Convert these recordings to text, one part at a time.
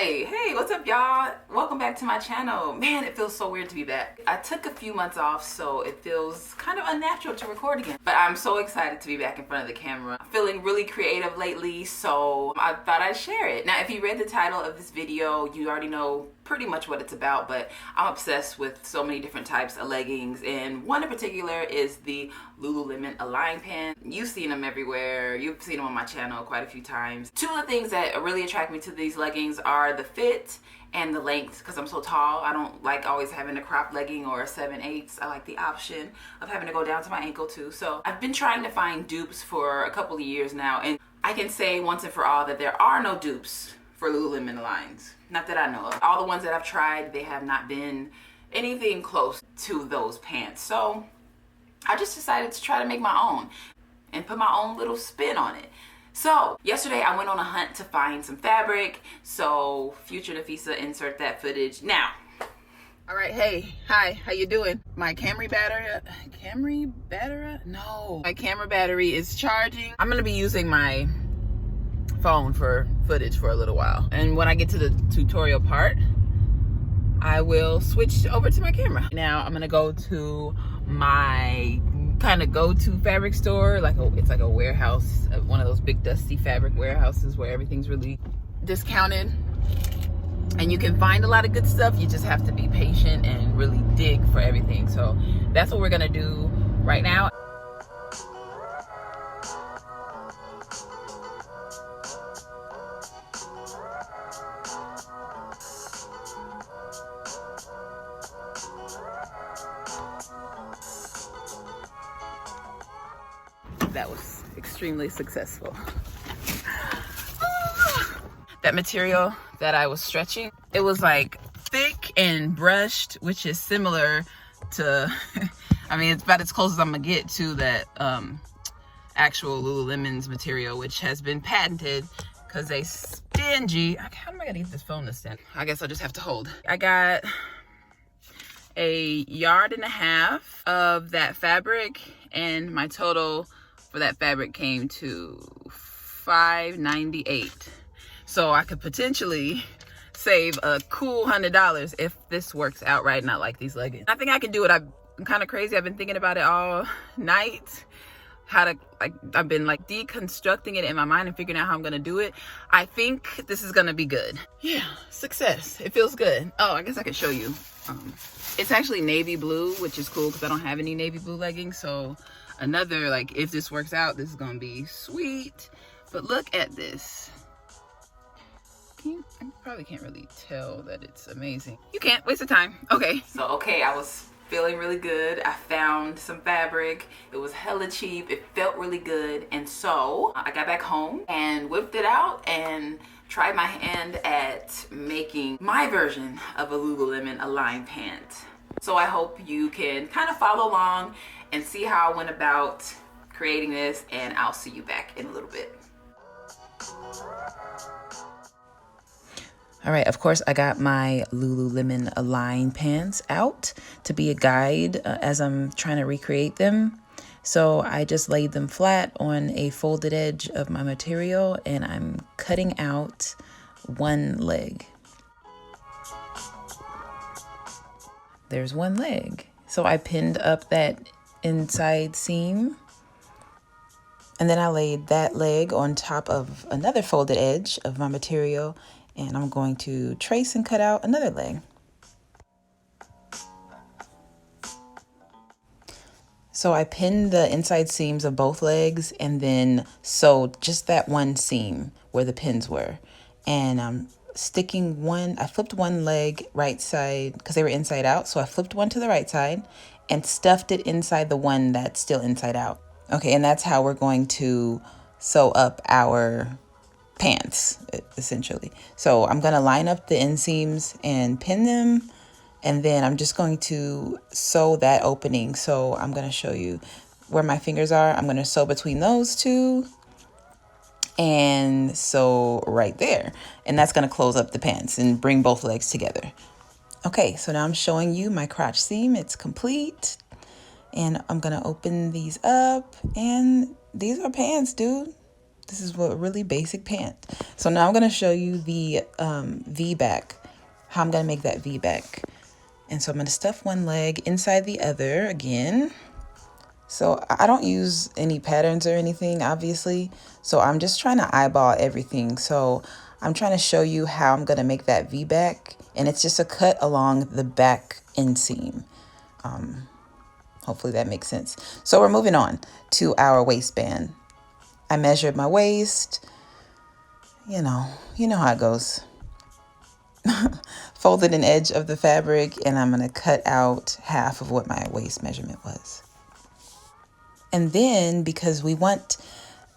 Hi, hey, what's up y'all? Welcome back to my channel. Man, it feels so weird to be back. I took a few months off, so it feels kind of unnatural to record again. But I'm so excited to be back in front of the camera. I'm feeling really creative lately, so I thought I'd share it. Now, if you read the title of this video, you already know pretty much what it's about, but I'm obsessed with so many different types of leggings, and one in particular is the Lululemon Align pants. You've seen them everywhere. You've seen them on my channel quite a few times. Two of the things that really attract me to these leggings are the fit and the length, because I'm so tall. I don't like always having a crop legging or a 7/8. I like the option of having to go down to my ankle too. So I've been trying to find dupes for a couple of years now, and I can say once and for all that there are no dupes for Lululemon Aligns. Not that I know of. All the ones that I've tried, they have not been anything close to those pants. So I just decided to try to make my own and put my own little spin on it. So yesterday I went on a hunt to find some fabric. So future Nafisa, insert that footage now. All right, hey, hi, how you doing? My camera battery is charging. I'm gonna be using my phone for footage for a little while, and when I get to the tutorial part I will switch over to my camera. Now I'm gonna go to my kind of go-to fabric store, it's like a warehouse, one of those big dusty fabric warehouses where everything's really discounted and you can find a lot of good stuff. You just have to be patient and really dig for everything. So that's what we're gonna do right now. That was extremely successful. That material that I was stretching, it was like thick and brushed, which is similar to, I mean, it's about as close as I'm gonna get to that actual Lululemon's material, which has been patented because they stingy. How am I gonna get this phone to stand? I guess I'll just have to hold. I got a 1.5 yards of that fabric, and my total for that fabric came to $5.98. So I could potentially save a cool $100 if this works out right, not like these leggings. I think I can do it. I'm kind of crazy. I've been thinking about it all night. I've been like deconstructing it in my mind and figuring out how I'm gonna do it. I think this is gonna be good. Yeah, success. It feels good. Oh, I guess I could show you. It's actually navy blue, which is cool because I don't have any navy blue leggings. So another, like, if this works out, this is gonna be sweet. But look at this. I probably can't really tell that it's amazing. You can't, waste of time. Okay. So, I was feeling really good. I found some fabric. It was hella cheap. It felt really good. And so I got back home and whipped it out and tried my hand at making my version of a Lululemon Align pant. So I hope you can kind of follow along and see how I went about creating this, and I'll see you back in a little bit. All right, of course, I got my Lululemon Align pants out to be a guide as I'm trying to recreate them. So I just laid them flat on a folded edge of my material, and I'm cutting out one leg. There's one leg. So I pinned up that inside seam, and then I laid that leg on top of another folded edge of my material, and I'm going to trace and cut out another leg. So I pinned the inside seams of both legs and then sewed just that one seam where the pins were. And I'm sticking one, I flipped one leg right side because they were inside out. So I flipped one to the right side and stuffed it inside the one that's still inside out. Okay, and that's how we're going to sew up our pants, essentially. So I'm going to line up the inseams and pin them, and then I'm just going to sew that opening. So I'm going to show you where my fingers are. I'm going to sew between those two and sew right there, and that's going to close up the pants and bring both legs together. Okay, so now I'm showing you my crotch seam. It's complete, and I'm going to open these up, and these are pants, dude. This is a really basic pant. So now I'm going to show you the V-back, how I'm going to make that V-back. And so I'm going to stuff one leg inside the other again. So I don't use any patterns or anything, obviously. So I'm just trying to eyeball everything. So I'm trying to show you how I'm going to make that V-back. And it's just a cut along the back inseam. Hopefully that makes sense. So we're moving on to our waistband. I measured my waist. You know how it goes. Folded an edge of the fabric, and I'm going to cut out half of what my waist measurement was. And then, because we want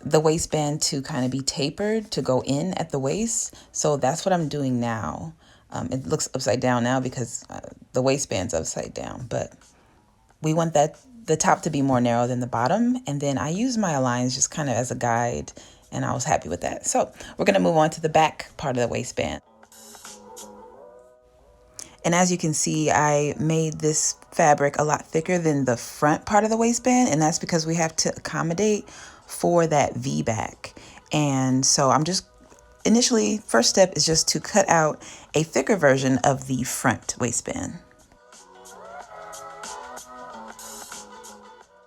the waistband to kind of be tapered to go in at the waist, so that's what I'm doing now. It looks upside down now because the waistband's upside down, but we want the top to be more narrow than the bottom. And then I use my aligns just kind of as a guide, and I was happy with that. So we're going to move on to the back part of the waistband. And as you can see, I made this fabric a lot thicker than the front part of the waistband, and that's because we have to accommodate for that V-back. And so I'm just initially, first step is just to cut out a thicker version of the front waistband.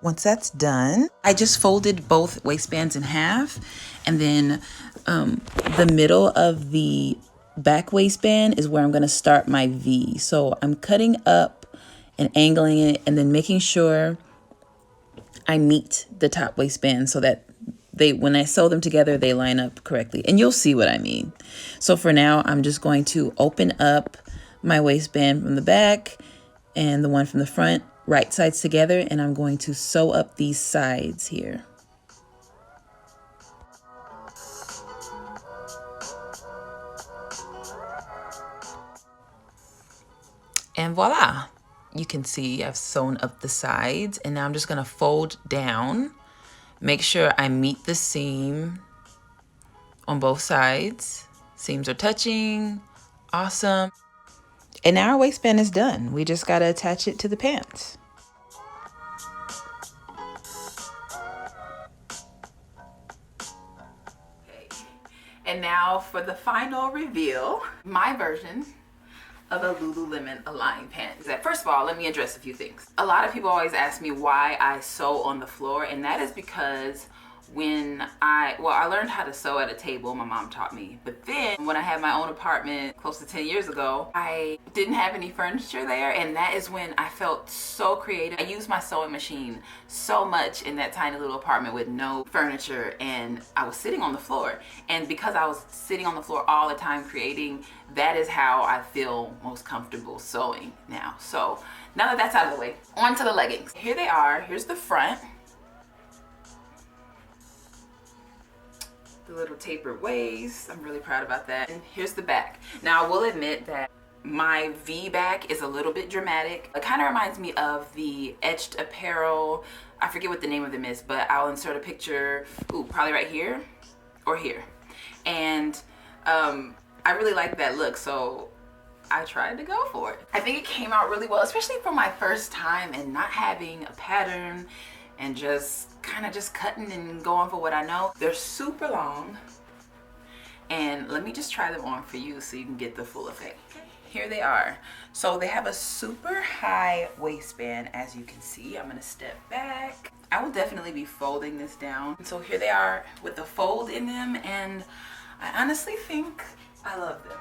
Once that's done, I just folded both waistbands in half, and then the middle of the back waistband is where I'm going to start my V. So I'm cutting up and angling it and then making sure I meet the top waistband so that when I sew them together, they line up correctly. And you'll see what I mean. So for now, I'm just going to open up my waistband from the back and the one from the front, right sides together, and I'm going to sew up these sides here. And voila, you can see I've sewn up the sides, and now I'm just gonna fold down, make sure I meet the seam on both sides. Seams are touching, awesome. And now our waistband is done. We just gotta attach it to the pants. Okay. And now for the final reveal, my version of a Lululemon Align pant. First of all, let me address a few things. A lot of people always ask me why I sew on the floor, and that is because when I learned how to sew at a table. My mom taught me. But then when I had my own apartment close to 10 years ago, I didn't have any furniture there, and that is when I felt so creative. I used my sewing machine so much in that tiny little apartment with no furniture, and I was sitting on the floor. And because I was sitting on the floor all the time creating, that is how I feel most comfortable sewing now. So now that that's out of the way, on to the leggings. Here they are. Here's the front. The little tapered waist. I'm really proud about that. And here's the back. Now I will admit that my V back is a little bit dramatic. It kind of reminds me of the etched apparel. I forget what the name of them is, but I'll insert a picture, probably right here or here. And I really like that look, so I tried to go for it. I think it came out really well, especially for my first time and not having a pattern and just kind of just cutting and going for what I know. They're super long, and let me just try them on for you so you can get the full effect. Here they are. So they have a super high waistband, as you can see. I'm gonna step back. I will definitely be folding this down. So here they are with the fold in them, and I honestly think I love them.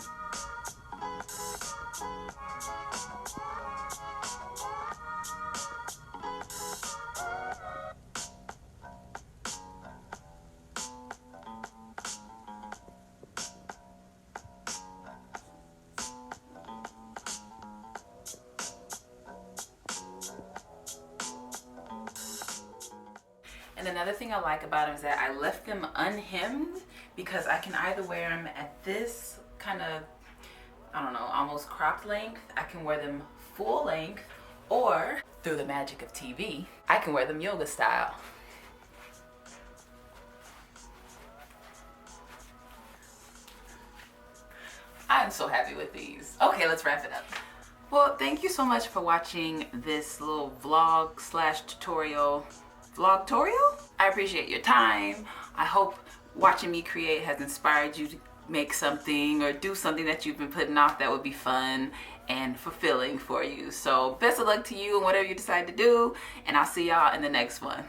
And another thing I like about them is that I left them unhemmed because I can either wear them at this kind of, I don't know, almost cropped length. I can wear them full length, or through the magic of TV, I can wear them yoga style. I'm so happy with these. Okay, let's wrap it up. Well, thank you so much for watching this little vlog/tutorial. Vlogtorial? I appreciate your time. I hope watching me create has inspired you to make something or do something that you've been putting off that would be fun and fulfilling for you. So best of luck to you and whatever you decide to do, and I'll see y'all in the next one.